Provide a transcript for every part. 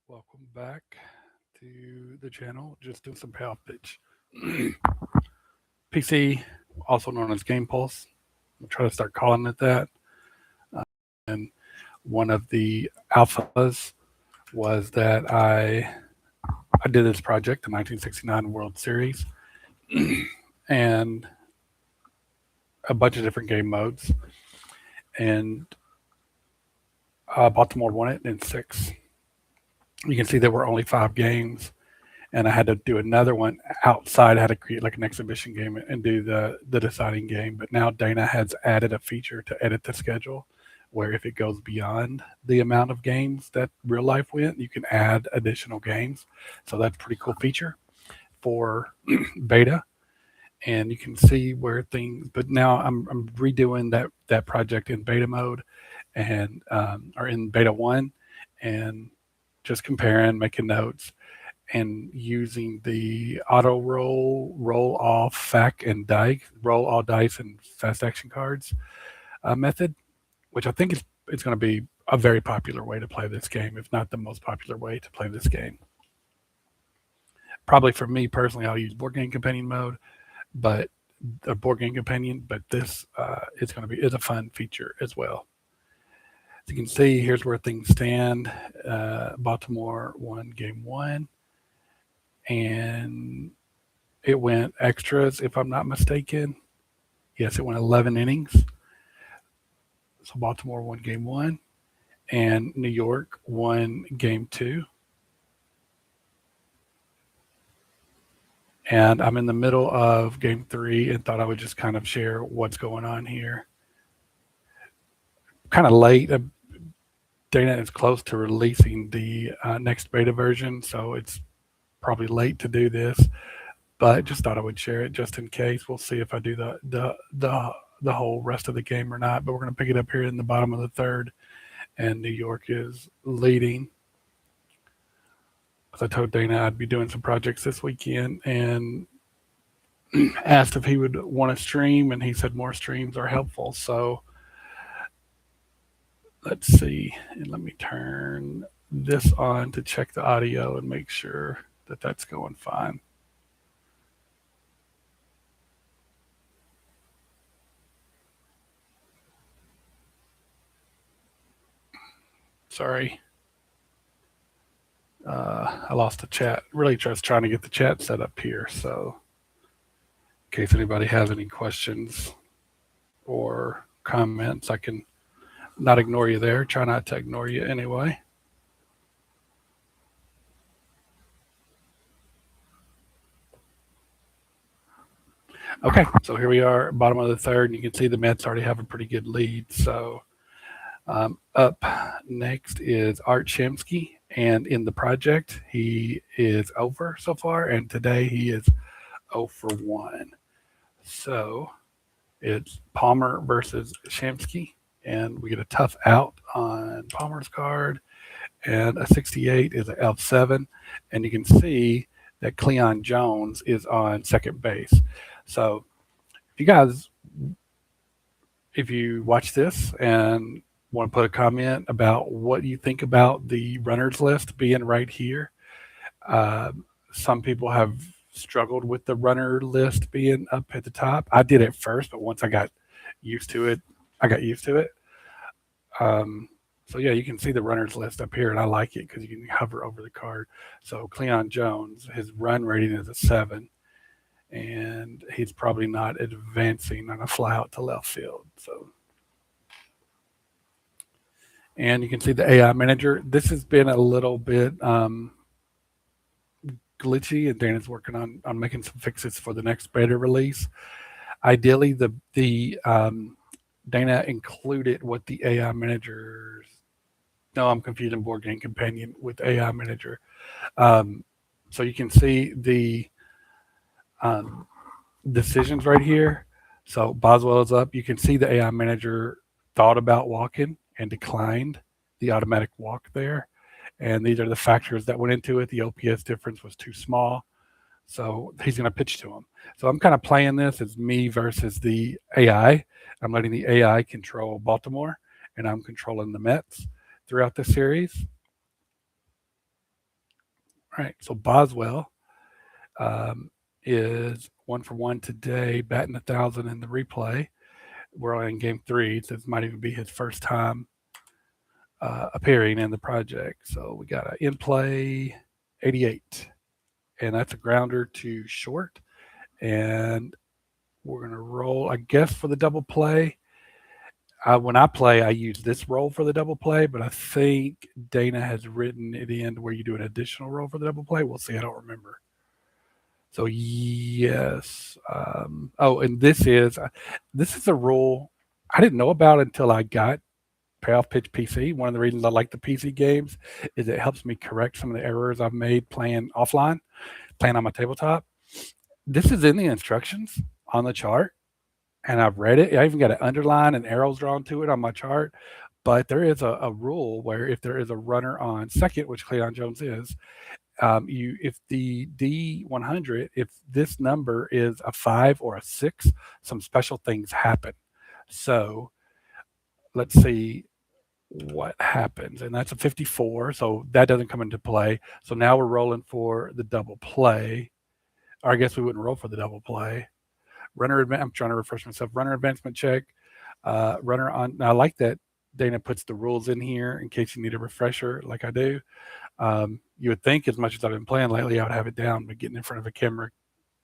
Welcome back to the channel. Just doing some payoff pitch. PC, also known as Game Pulse. I'll try to start calling it that. And one of the alphas was that I did this project, the 1969 World Series, and a bunch of different game modes. And Baltimore won it in six. You can see there were only 5 games, and I had to do another one outside. I had to create like an exhibition game and do the deciding game. But now Dana has added a feature to edit the schedule, where if it goes beyond the amount of games that real life went, you can add additional games. So that's a pretty cool feature for beta, and you can see where things. But now I'm redoing that project in beta mode, and or in beta one, and just comparing, making notes, and using the auto roll off fac and die, roll all dice and fast action cards method, which I think is it's going to be a very popular way to play this game, if not the most popular way to play this game. Probably for me personally, I'll use board game companion mode, but a board game companion. But this is going to be is a fun feature as well. As you can see, here's where things stand. Baltimore won game one, and it went extras, if I'm not mistaken. Yes, it went 11 innings. So Baltimore won game one, and New York won game two. And I'm in the middle of game three and thought I would just kind of share what's going on here. Kind of late. Dana is close to releasing the next beta version, so it's probably late to do this. But just thought I would share it just in case. We'll see if I do the whole rest of the game or not. But we're going to pick it up here in the bottom of the third, and New York is leading. As I told Dana, I'd be doing some projects this weekend, and asked if he would want to stream, and he said more streams are helpful. So let's see, and let me turn this on to check the audio and make sure that that's going fine. Sorry. I lost the chat. Really just trying to get the chat set up here. So in case anybody has any questions or comments, I can not ignore you there. Try not to ignore you anyway. Okay, so here we are, bottom of the third, and you can see the Mets already have a pretty good lead. So up next is Art Shamsky, and in the project, he is over so far, and today he is 0 for 1. So it's Palmer versus Shamsky, and we get a tough out on Palmer's card, and a 68 is an F7, and you can see that Cleon Jones is on second base. So if you guys, if you watch this and want to put a comment about what you think about the runners list being right here, some people have struggled with the runner list being up at the top. I did it first, but once I got used to it, I got used to it. So yeah, you can see the runners list up here, and I like it because you can hover over the card. So Cleon Jones, his run rating is a 7, and he's probably not advancing on a fly out to left field. So, and you can see the AI manager. This has been a little bit glitchy, and Dana's working on making some fixes for the next beta release. Ideally, the Dana included what the AI managers. No, I'm confusing Board Game Companion with AI Manager. So you can see the decisions right here. So Boswell is up. You can see the AI Manager thought about walking and declined the automatic walk there. And these are the factors that went into it. The OPS difference was too small. So he's going to pitch to him. So I'm kind of playing this as me versus the AI. I'm letting the AI control Baltimore, and I'm controlling the Mets throughout the series. All right, so Boswell um, is 1 for 1 today, batting 1,000 in the replay. We're only in game three, so this might even be his first time appearing in the project. So we got an in play 88, and that's a grounder to short. And we're going to roll, I guess, for the double play. When I play, I use this roll for the double play, but I think Dana has written it in where you do an additional roll for the double play. We'll see. I don't remember. So yes. Oh, and this is a rule I didn't know about until I got Payoff Pitch PC. One of the reasons I like the PC games is it helps me correct some of the errors I've made playing offline, playing on my tabletop. This is in the instructions on the chart, and I've read it. I even got an underline and arrows drawn to it on my chart. But there is a rule where if there is a runner on second, which Cleon Jones is, you if the D100, if this number is a 5 or a 6, some special things happen. So let's see what happens, and that's a 54, so that doesn't come into play. So now we're rolling for the double play, or I guess we wouldn't roll for the double play. I'm trying to refresh myself. Runner advancement check. Runner on. Now I like that Dana puts the rules in here in case you need a refresher, like I do. You would think, as much as I've been playing lately, I would have it down, but getting in front of a camera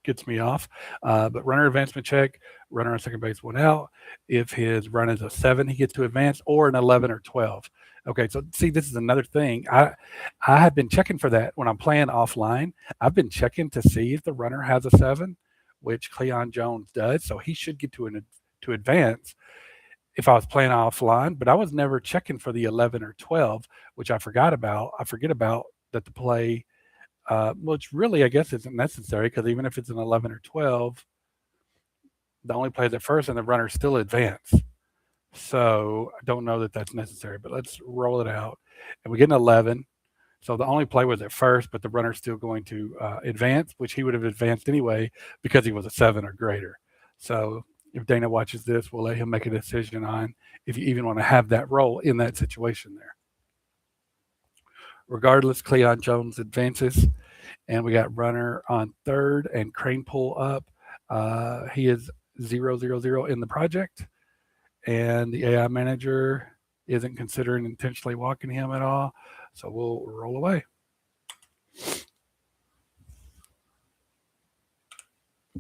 gets me off. But runner advancement check, runner on second base, 1 out. If his run is a 7, he gets to advance, or an 11 or 12. Okay, so see, this is another thing. I have been checking for that when I'm playing offline. I've been checking to see if the runner has a 7, which Cleon Jones does, so he should get to advance if I was playing offline. But I was never checking for the 11 or 12, which I forgot about. I forget about that the play which really I guess isn't necessary because even if it's an 11 or 12, the only plays at first and the runner still advance. So I don't know that that's necessary, but let's roll it out. And we get an 11. So the only play was at first, but the runner's still going to advance, which he would have advanced anyway because he was a 7 or greater. So if Dana watches this, we'll let him make a decision on if you even want to have that role in that situation there. Regardless, Cleon Jones advances, and we got runner on third and Crane pull up. He is 0-0-0 in the project, and the AI manager isn't considering intentionally walking him at all. So we'll roll away.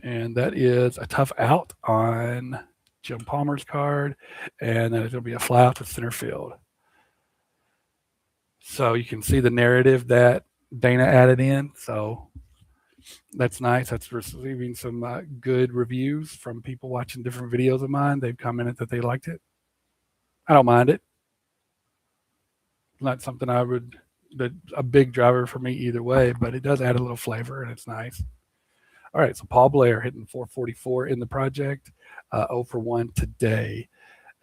And that is a tough out on Jim Palmer's card, and then it's going to be a fly out to center field. So you can see the narrative that Dana added in. So that's nice. That's receiving some good reviews from people watching different videos of mine. They've commented that they liked it. I don't mind it. Not something that's a big driver for me either way, but it does add a little flavor and it's nice. All right, so Paul Blair hitting 444 in the project, 0 for 1 today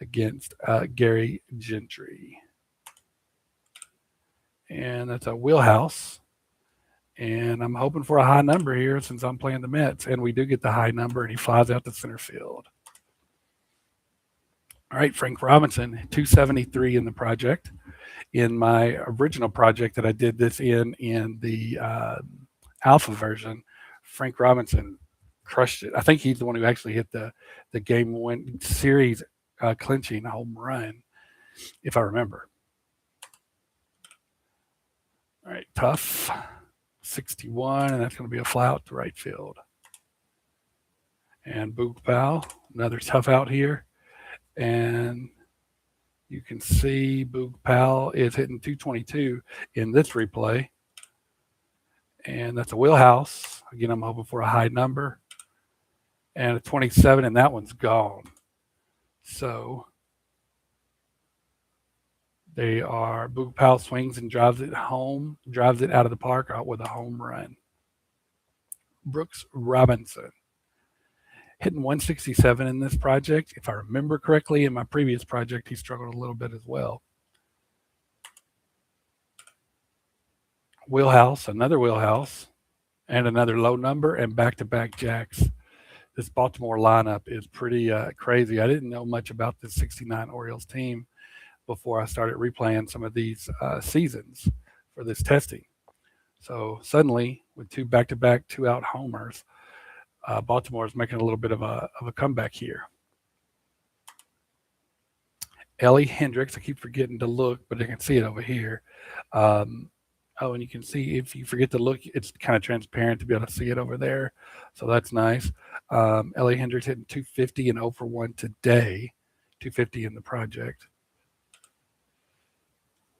against Gary Gentry. And that's a wheelhouse. And I'm hoping for a high number here since I'm playing the Mets. And we do get the high number, and he flies out to center field. All right, Frank Robinson, 273 in the project. In my original project that I did this in the alpha version, Frank Robinson crushed it. I think he's the one who actually hit the game win series clinching home run, if I remember. All right, tough. 61, and that's going to be a fly out to right field. And Boog Powell, another tough out here. And you can see Boog Powell is hitting 222 in this replay. And that's a wheelhouse. Again, I'm hoping for a high number. And a 27, and that one's gone. So they are, Boog Powell swings and drives it home, drives it out of the park out with a home run. Brooks Robinson hitting 167 in this project. If I remember correctly, in my previous project, he struggled a little bit as well. Wheelhouse, another wheelhouse, and another low number, and back-to-back jacks. This Baltimore lineup is pretty crazy. I didn't know much about this 69 Orioles team before I started replaying some of these seasons for this testing. So suddenly, with two back-to-back two-out homers, Baltimore is making a little bit of a comeback here. Ellie Hendricks, I keep forgetting to look, but I can see it over here. Um, oh, and you can see if you forget to look, it's kind of transparent to be able to see it over there. So that's nice. Ellie Hendricks hitting 250 and 0 for 1 today, 250 in the project.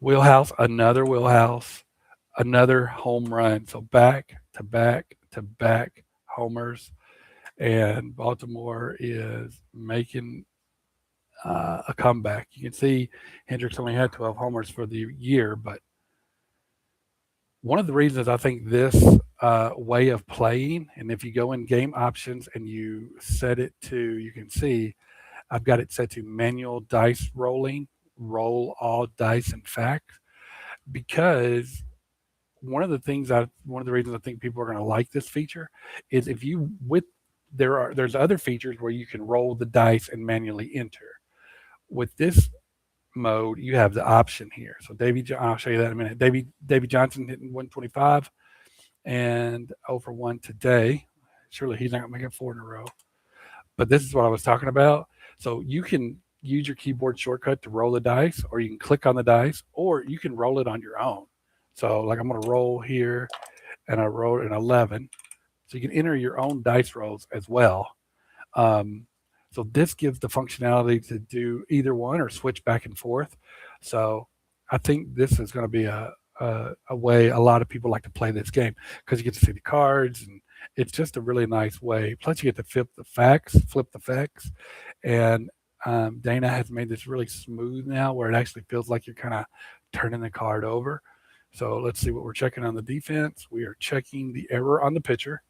Wheelhouse, another wheelhouse, another home run. So back to back to back homers. And Baltimore is making a comeback. You can see Hendricks only had 12 homers for the year, but one of the reasons I think this way of playing, and if you go in game options and you set it to, you can see I've got it set to manual dice rolling, roll all dice and facts, because one of the reasons I think people are going to like this feature is if you with there's other features where you can roll the dice and manually enter. With this mode, you have the option here. So I'll show you that in a minute. Davy Johnson hitting 125 and 0 for 1 today. Surely he's not going to make it four in a row. But this is what I was talking about. So you can use your keyboard shortcut to roll the dice, or you can click on the dice, or you can roll it on your own. So, like, I'm going to roll here, and I rolled an 11. So you can enter your own dice rolls as well. Um, so this gives the functionality to do either one or switch back and forth. So I think this is going to be a way a lot of people like to play this game because you get to see the cards, and it's just a really nice way. Plus, you get to flip the facts, and Dana has made this really smooth now, where it actually feels like you're kind of turning the card over. So let's see what we're checking on the defense. We are checking the error on the pitcher.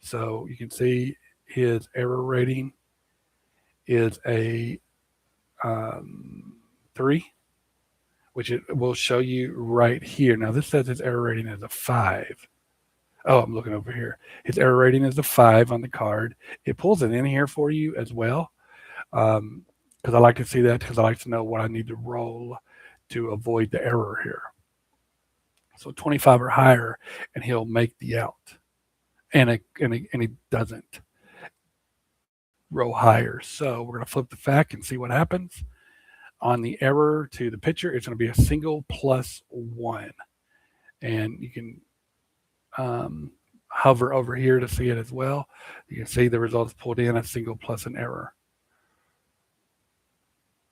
So you can see his error rating is a 3, which it will show you right here. Now this says his error rating is a 5. Oh, I'm looking over here. His error rating is a 5 on the card. It pulls it in here for you as well, because I like to see that, because I like to know what I need to roll to avoid the error here. So 25 or higher, and he'll make the out, and he doesn't roll higher. So we're going to flip the fact and see what happens. On the error to the pitcher, it's going to be a single plus 1. And you can hover over here to see it as well. You can see the results pulled in, a single plus an error.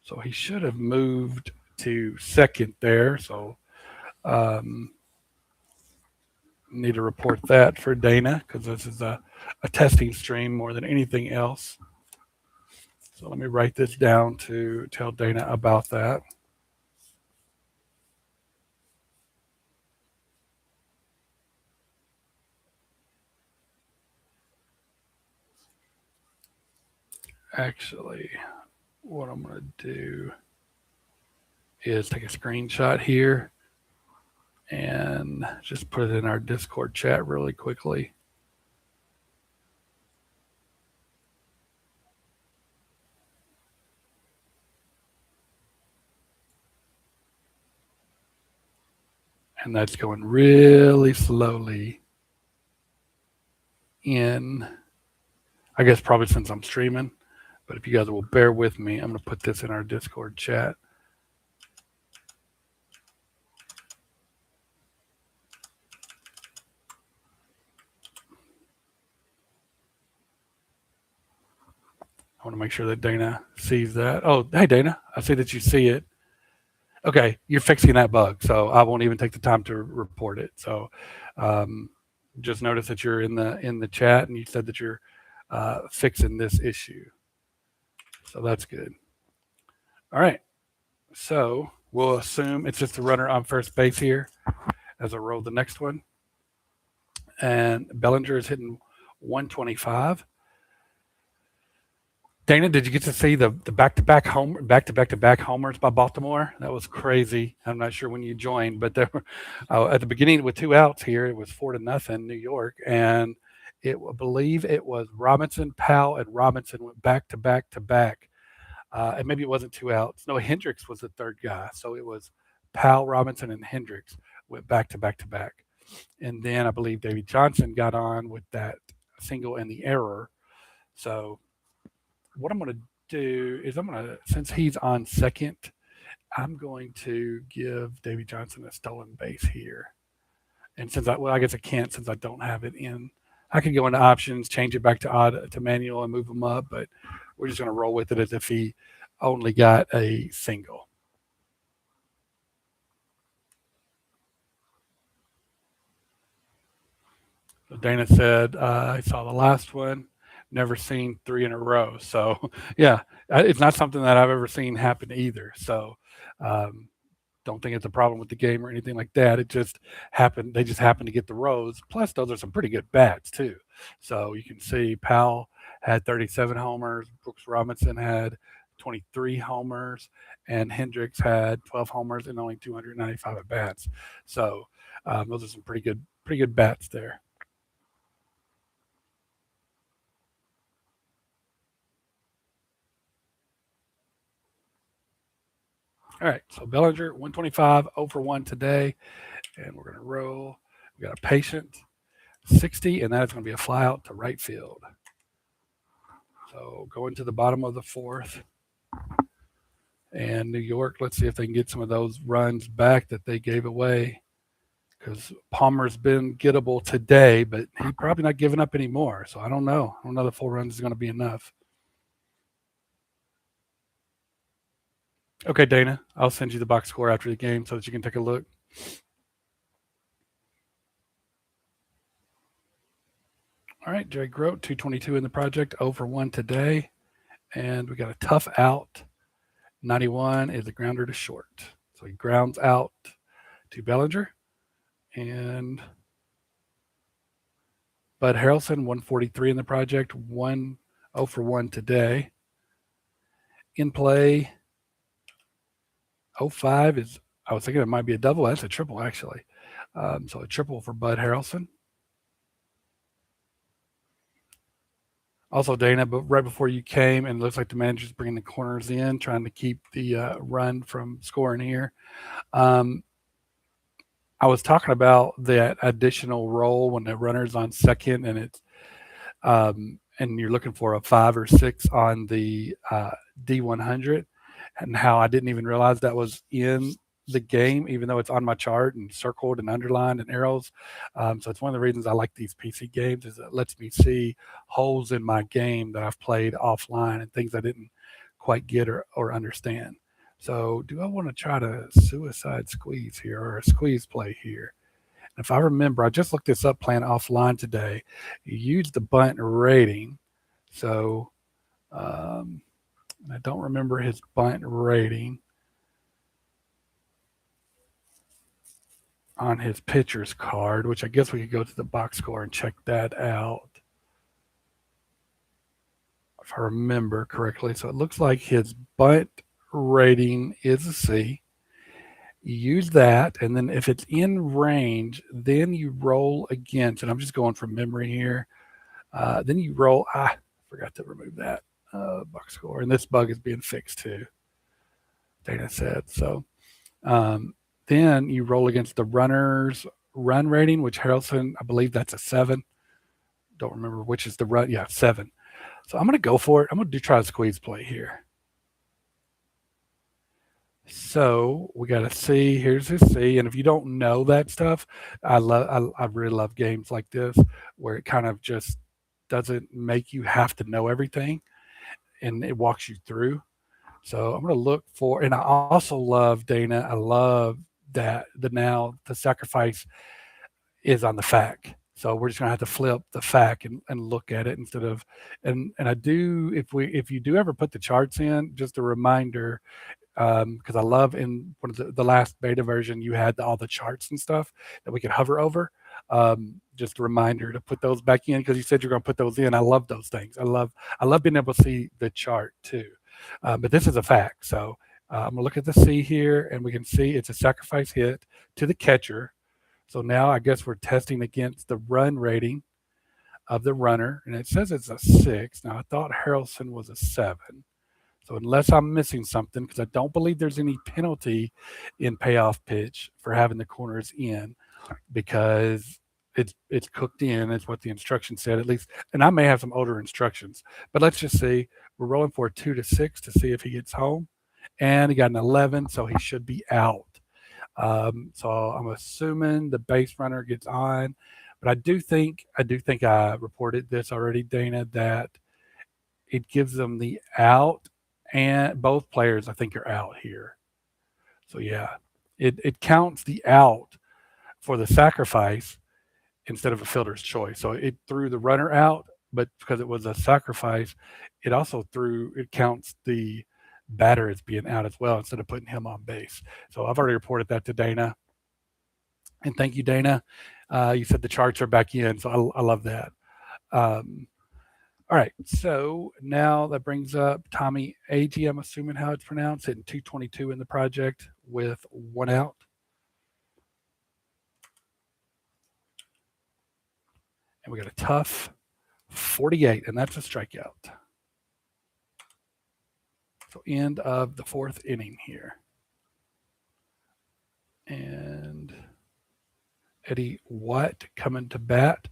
So he should have moved to second there. So need to report that for Dana, because this is a testing stream more than anything else. So let me write this down to tell Dana about that. Actually, what I'm going to do is take a screenshot here and just put it in our Discord chat really quickly. And that's going really slowly in, I guess probably since I'm streaming, but if you guys will bear with me, I'm going to put this in our Discord chat. I want to make sure that Dana sees that. Oh, hey, Dana, I see that you see it. Okay, you're fixing that bug, so I won't even take the time to report it. So just notice that you're in the chat, and you said that you're fixing this issue. So that's good. All right. So we'll assume it's just the runner on first base here as I roll the next one. And Bellinger is hitting 125. Dana, did you get to see the back-to-back homers by Baltimore? That was crazy. I'm not sure when you joined, but there were, at the beginning with 2 outs here, it was 4-0 New York, and I believe it was Robinson, Powell, and Robinson went back to back to back. And maybe it wasn't 2 outs. No, Hendricks was the third guy, so it was Powell, Robinson, and Hendricks went back to back to back. And then I believe Davy Johnson got on with that single and the error. So what I'm going to do is since he's on second, I'm going to give Davy Johnson a stolen base here. And I guess I can't since I don't have it in. I can go into options, change it back to odd to manual, and move him up, but we're just going to roll with it as if he only got a single. So Dana said I saw the last one, never seen three in a row. So yeah, it's not something that I've ever seen happen either. So um, don't think it's a problem with the game or anything like that. It just happened. They just happened to get the rows. Plus, those are some pretty good bats too. So you can see Powell had 37 homers. Brooks Robinson had 23 homers, and Hendricks had 12 homers and only 295 at bats. So those are some pretty good bats there. All right, so Bellinger 125 over 1 today, and we're going to roll. We got a patient 60, and that is going to be a fly out to right field. So going to the bottom of the fourth. And New York, let's see if they can get some of those runs back that they gave away. Because Palmer's been gettable today, but he's probably not giving up anymore. So I don't know. I don't know if 4 runs is going to be enough. Okay, Dana, I'll send you the box score after the game so that you can take a look. All right, Jerry Grote, 222 in the project, over 1 today. And we got a tough out. 91 is a grounder to short. So he grounds out to Bellinger. And Bud Harrelson, 143 in the project, 0 for 1 today. In play, 05 is, I was thinking it might be a double. That's a triple, actually. So a triple for Bud Harrelson. Also, Dana, but right before you came, and it looks like the manager's bringing the corners in, trying to keep the run from scoring here. I was talking about that additional roll when the runner's on second, and you're looking for a 5 or 6 on the D100, and how I didn't even realize that was in the game, even though it's on my chart and circled and underlined and arrows. So it's one of the reasons I like these PC games is it lets me see holes in my game that I've played offline and things I didn't quite get or understand. So do I want to try to suicide squeeze here or a squeeze play here? And if I remember, I just looked this up playing offline today. You use the bunt rating. So I don't remember his bunt rating on his pitcher's card, which I guess we could go to the box score and check that out if I remember correctly. So it looks like his bunt rating is a C. You use that, and then if it's in range, then you roll against, and I'm just going from memory here. Then you roll. I forgot to remove that box score, and this bug is being fixed too. Dana said so. Then you roll against the runner's run rating, which Harrelson, I believe that's a 7. Don't remember which is the run. Yeah, 7. So I'm going to go for it. I'm going to try a squeeze play here. So we got a C. Here's his C, and if you don't know that stuff, I really love games like this where it kind of just doesn't make you have to know everything, and it walks you through. So I'm going to look for, and I also love Dana. I love that the sacrifice is on the FAQ. So we're just going to have to flip the FAQ and look at it instead of, and I do, if you do ever put the charts in, just a reminder, because I love in one of the last beta version, you had all the charts and stuff that we could hover over. Just a reminder to put those back in because you said you're going to put those in. I love those things. I love being able to see the chart too. But this is a fact. So I'm gonna look at the C here, and we can see it's a sacrifice hit to the catcher. So now I guess we're testing against the run rating of the runner, and it says it's a 6. Now I thought Harrelson was a 7. So unless I'm missing something, because I don't believe there's any penalty in payoff pitch for having the corners in, because it's cooked in. It's what the instructions said at least. And I may have some older instructions, but let's just see. We're rolling for a 2 to 6 to see if he gets home, and he got an 11, so he should be out. So I'm assuming the base runner gets on, but I do think I reported this already, Dana, that it gives them the out, and both players I think are out here. So yeah, it counts the out for the sacrifice instead of a fielder's choice. So it threw the runner out, but because it was a sacrifice, it counts the batter as being out as well instead of putting him on base. So I've already reported that to Dana, and thank you, Dana. You said the charts are back in, so I love that. Um, all right, so now that brings up Tommy Ag. I'm assuming how it's pronounced, hitting 222 in the project with one out, and we got a tough 48, and that's a strikeout. So end of the fourth inning here. And Eddie Watt coming to bat.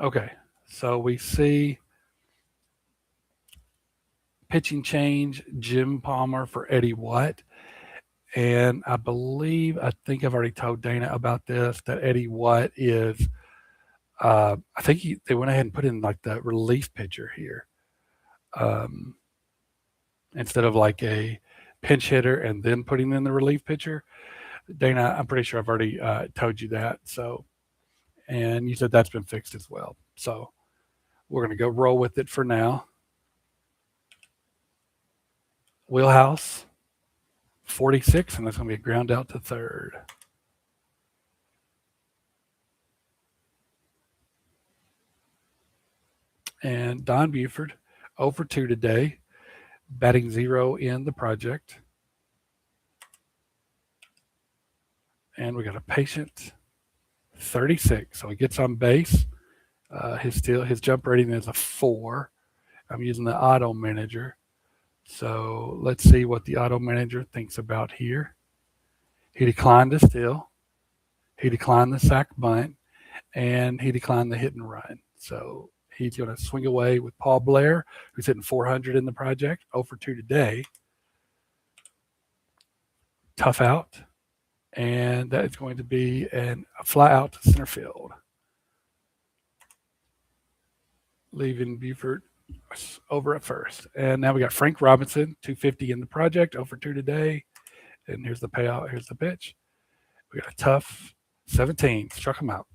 Okay, so we see pitching change, Jim Palmer for Eddie Watt. And I think I've already told Dana about this, that Eddie Watt is, I think they went ahead and put in like the relief pitcher here. Um, Instead of like a pinch hitter and then putting in the relief pitcher. Dana, I'm pretty sure I've already told you that. So, and you said that's been fixed as well. So we're going to go roll with it for now. Wheelhouse 46, and that's going to be a ground out to third. And Don Buford, 0 for 2 today, batting 0 in the project. And we got a patient 36, so he gets on base. His jump rating is a 4. I'm using the auto manager. So let's see what the auto manager thinks about here. He declined the steal. He declined the sac bunt, and he declined the hit and run. So he's going to swing away with Paul Blair, who's hitting 400 in the project, 0 for 2 today. Tough out, and that is going to be a fly out to center field, leaving Buford over at first. And now we got Frank Robinson, 250 in the project, 0 for 2 today. And here's the payout. Here's the pitch. We got a tough 17. Struck him out.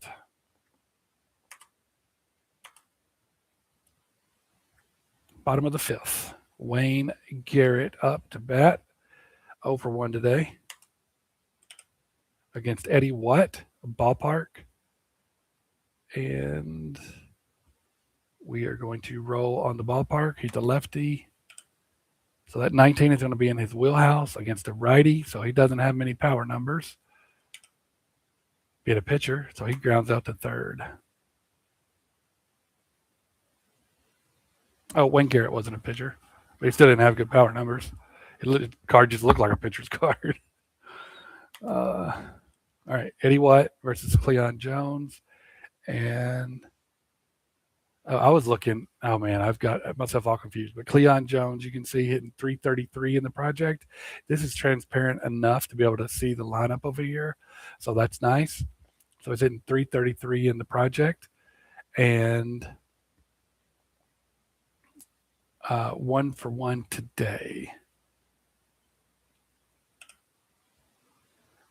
Bottom of the fifth. Wayne Garrett up to bat. 0 for 1 today. Against Eddie Watt, ballpark. And we are going to roll on the ballpark. He's a lefty. So that 19 is going to be in his wheelhouse against a righty. So he doesn't have many power numbers. Get a pitcher. So he grounds out to third. Oh, Wayne Garrett wasn't a pitcher, but he still didn't have good power numbers. The card just looked like a pitcher's card. All right, Eddie Watt versus Cleon Jones. And I was looking, oh man, I've got myself all confused. But Cleon Jones, you can see hitting 333 in the project. This is transparent enough to be able to see the lineup over here. So that's nice. So it's hitting 333 in the project. And 1 for 1 today.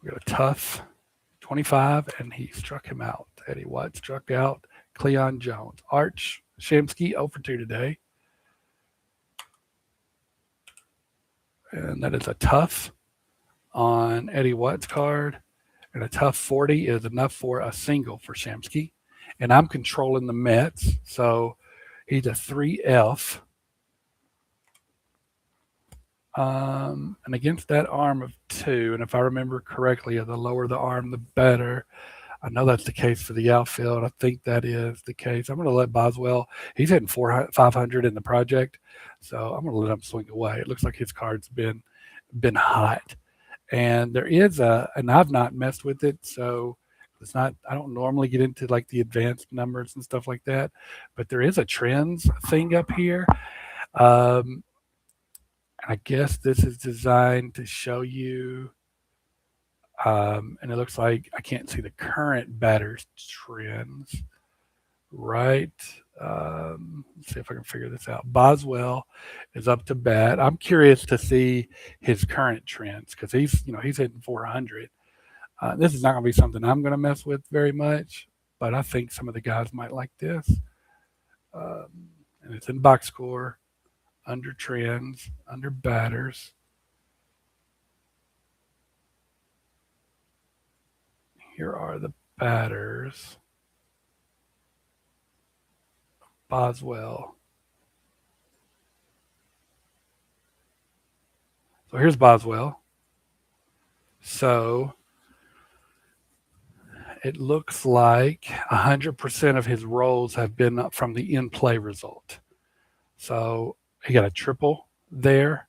We got a tough 25, and he struck him out. Eddie Watt struck out Cleon Jones. Arch Shamsky, 0 for 2 today. And that is a tough on Eddie Watt's card. And a tough 40 is enough for a single for Shamsky. And I'm controlling the Mets, so he's a 3F. And against that arm of 2, and if I remember correctly, the lower the arm, the better. I know that's the case for the outfield. I think that is the case. I'm going to let Boswell. He's hitting 500 in the project, so I'm going to let him swing away. It looks like his card's been hot. And there is and I've not messed with it, so it's not. I don't normally get into like the advanced numbers and stuff like that, but there is a trends thing up here. Um, I guess this is designed to show you, and it looks like I can't see the current batters trends, right? Let's see if I can figure this out. Boswell is up to bat. I'm curious to see his current trends because he's hitting 400. This is not going to be something I'm going to mess with very much, but I think some of the guys might like this. And it's in box score, under trends, under batters. Here are the batters. Boswell. So here's Boswell. So it looks like 100% of his rolls have been from the in play result. So he got a triple there.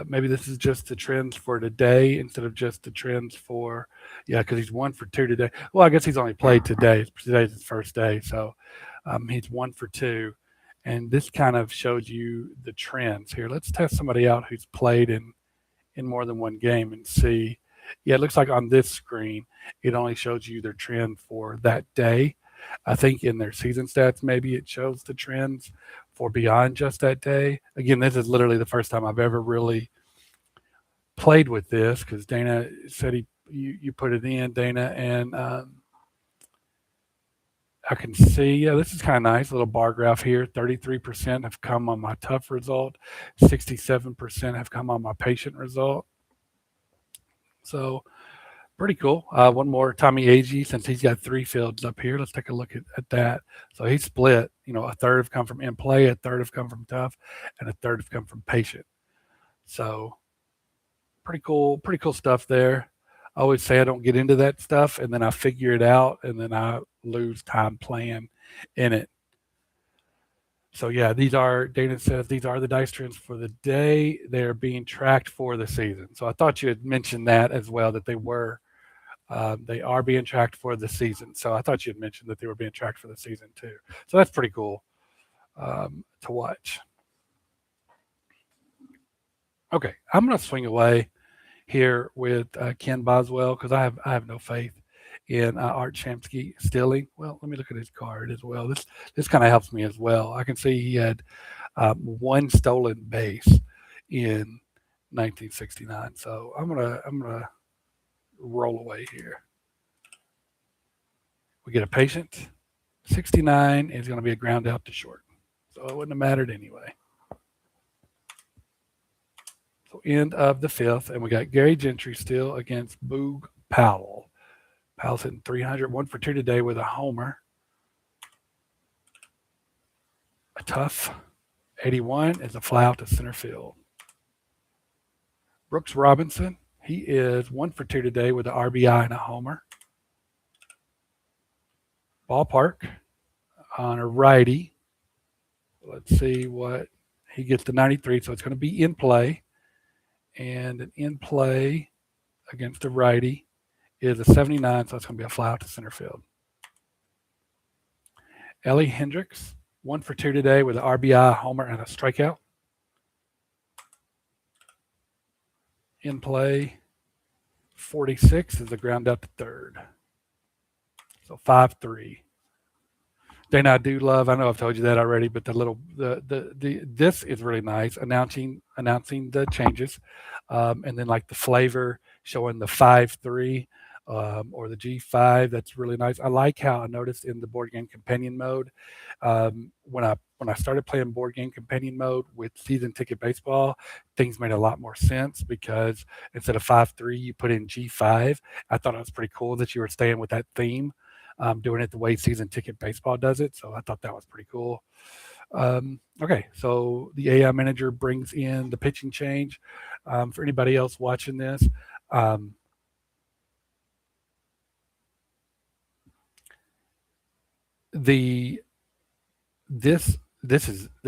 Maybe this is just the trends for today instead of just the trends for, yeah, because he's 1 for 2 today. Well, I guess he's only played today. Today's his first day. So he's 1 for 2. And this kind of shows you the trends here. Let's test somebody out who's played in more than one game and see. Yeah, it looks like on this screen, it only shows you their trend for that day. I think in their season stats, maybe it shows the trends for beyond just that day. Again, this is literally the first time I've ever really played with this because Dana said you put it in, Dana, and I can see, yeah, this is kind of nice. Little bar graph here. 33% have come on my tough result. 67% have come on my patient result. So pretty cool. One more, Tommy Agee, since he's got 3 fields up here. Let's take a look at that. So he's split. A third have come from in play, a third have come from tough, and a third have come from patient. So pretty cool stuff there. I always say I don't get into that stuff, and then I figure it out, and then I lose time playing in it. So yeah, Dana says these are the dice trends for the day. They're being tracked for the season. So I thought you had mentioned that as well, that they are being tracked for the season. So I thought you had mentioned that they were being tracked for the season too. So that's pretty cool to watch. Okay, I'm going to swing away here with Ken Boswell because I have no faith in Art Shamsky stealing. Well, let me look at his card as well. This kind of helps me as well. I can see he had one stolen base in 1969. So I'm gonna roll away here. We get a patient. 69 is going to be a ground out to short. So it wouldn't have mattered anyway. So end of the 5th, and we got Gary Gentry still against Boog Powell. Powell's hitting 300, 1 for 2 today with a homer. A tough 81 is a fly out to center field. Brooks Robinson, he is 1 for 2 today with an RBI and a homer. Ballpark on a righty. Let's see what he gets to 93, so it's going to be in play. And an in play against a righty is a 79, so it's going to be a fly out to center field. Ellie Hendricks, 1 for 2 today with an RBI, homer, and a strikeout. In play, 46 is a ground out to third. So 5-3. Dana, I do love. I know I've told you that already, but this is really nice. Announcing the changes, and then like the flavor showing the 5-3 or the G5. That's really nice. I like how I noticed in the board game companion mode when I started playing board game companion mode with season ticket baseball, things made a lot more sense because instead of 5-3, you put in G5. I thought it was pretty cool that you were staying with that theme. Doing it the way season ticket baseball does it. So I thought that was pretty cool. Okay, so the AI manager brings in the pitching change. For anybody else watching this, this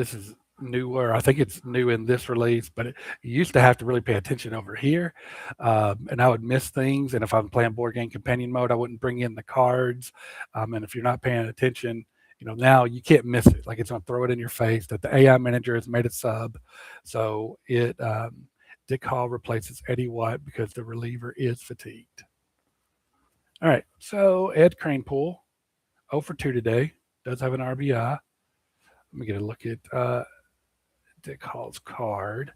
is newer. I think it's new in this release, but you used to have to really pay attention over here, and I would miss things. And if I'm playing board game companion mode, I wouldn't bring in the cards. And if you're not paying attention, now you can't miss it. Like it's going to throw it in your face that the AI manager has made a sub, so it Dick Hall replaces Eddie White because the reliever is fatigued. All right, so Ed Cranepool, 0 for 2 today, does have an RBI. Let me get a look at Dick Hall's card.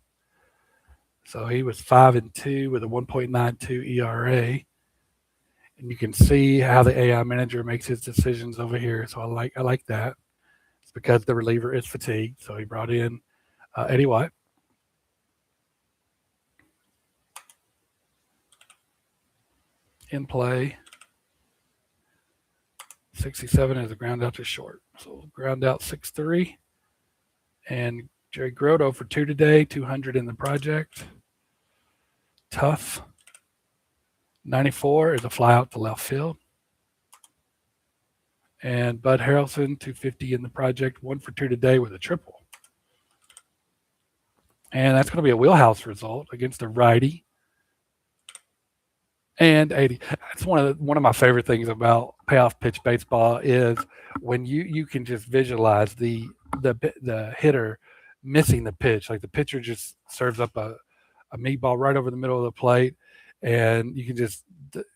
So he was 5-2 with a 1.92 ERA, and you can see how the AI manager makes his decisions over here. So I like that. It's because the reliever is fatigued, so he brought in Eddie White. In play, 67 is a ground out to short. So ground out 6-3. And Jerry Grotto for 2 today, 200 in the project. Tough. 94 is a fly out to left field. And Bud Harrelson, 250 in the project, 1 for 2 today with a triple. And that's going to be a wheelhouse result against a righty. And 80. That's one of my favorite things about payoff pitch baseball is when you can just visualize the hitter missing the pitch. Like the pitcher just serves up a meatball right over the middle of the plate, and you can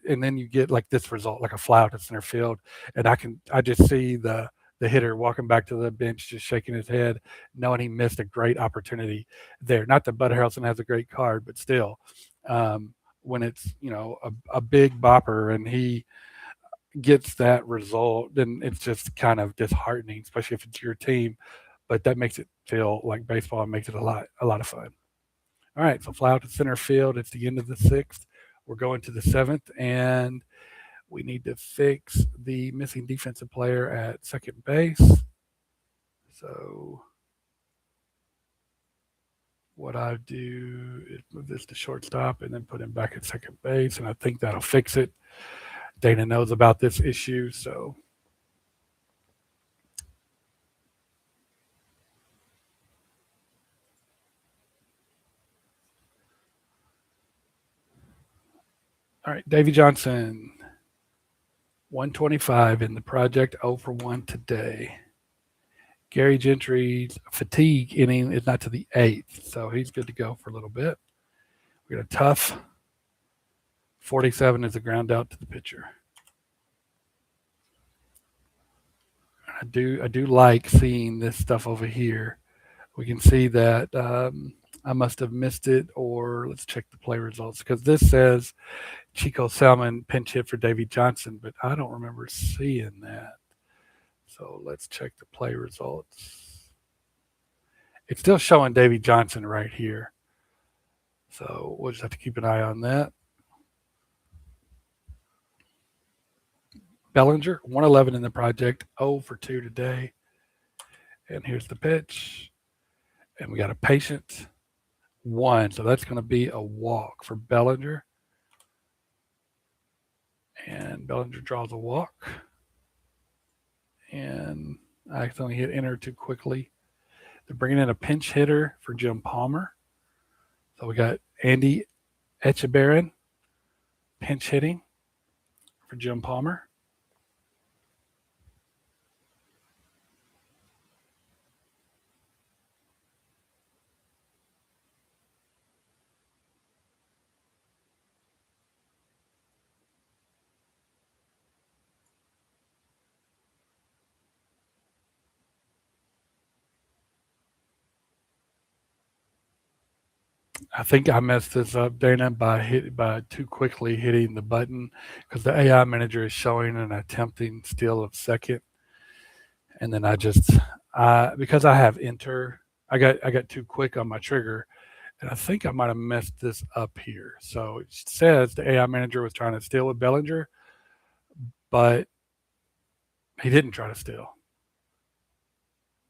and then you get like this result, like a fly out to center field, and I just see the hitter walking back to the bench, just shaking his head, knowing he missed a great opportunity there. Not that Bud Harrelson has a great card, but still. When it's a big bopper and he gets that result, then it's just kind of disheartening, especially if it's your team. But that makes it feel like baseball and makes it a lot of fun. All right, so fly out to center field. It's the end of the sixth. We're going to the seventh, and we need to fix the missing defensive player at second base. So what I do is move this to shortstop and then put him back at second base, and I think that'll fix it. Dana knows about this issue, so all right, Davy Johnson, 125 in the project, 0 for 1 today. Gary Gentry's fatigue inning is not to the eighth, so he's good to go for a little bit. We got a tough 47 is a ground out to the pitcher. I do like seeing this stuff over here. We can see that I must have missed it, or let's check the play results because this says Chico Salmon pinch hit for Davy Johnson, but I don't remember seeing that. So let's check the play results. It's still showing Davy Johnson right here. So we'll just have to keep an eye on that. Bellinger, 111 in the project, 0 for 2 today. And here's the pitch. And we got a patient 1. So that's going to be a walk for Bellinger. And Bellinger draws a walk. And I accidentally hit enter too quickly. They're bringing in a pinch hitter for Jim Palmer. So we got Andy Etchebarren pinch hitting for Jim Palmer. I think I messed this up, Dana, by too quickly hitting the button because the AI manager is showing an attempting steal of second, and then because I have enter, I got too quick on my trigger, and I think I might have messed this up here. So it says the AI manager was trying to steal with Bellinger, but he didn't try to steal.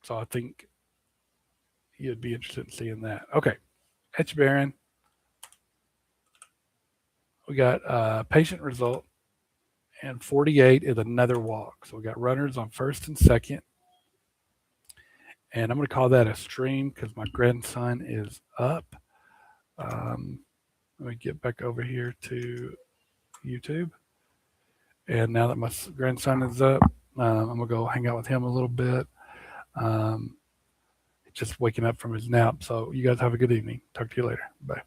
So I think you'd be interested in seeing that. Okay. Etchebarren. We got a patient result, and 48 is another walk. So we got runners on first and second. And I'm going to call that a stream because my grandson is up. Let me get back over here to YouTube. And now that my grandson is up, I'm going to go hang out with him a little bit. Um, just waking up from his nap. So you guys have a good evening. Talk to you later. Bye.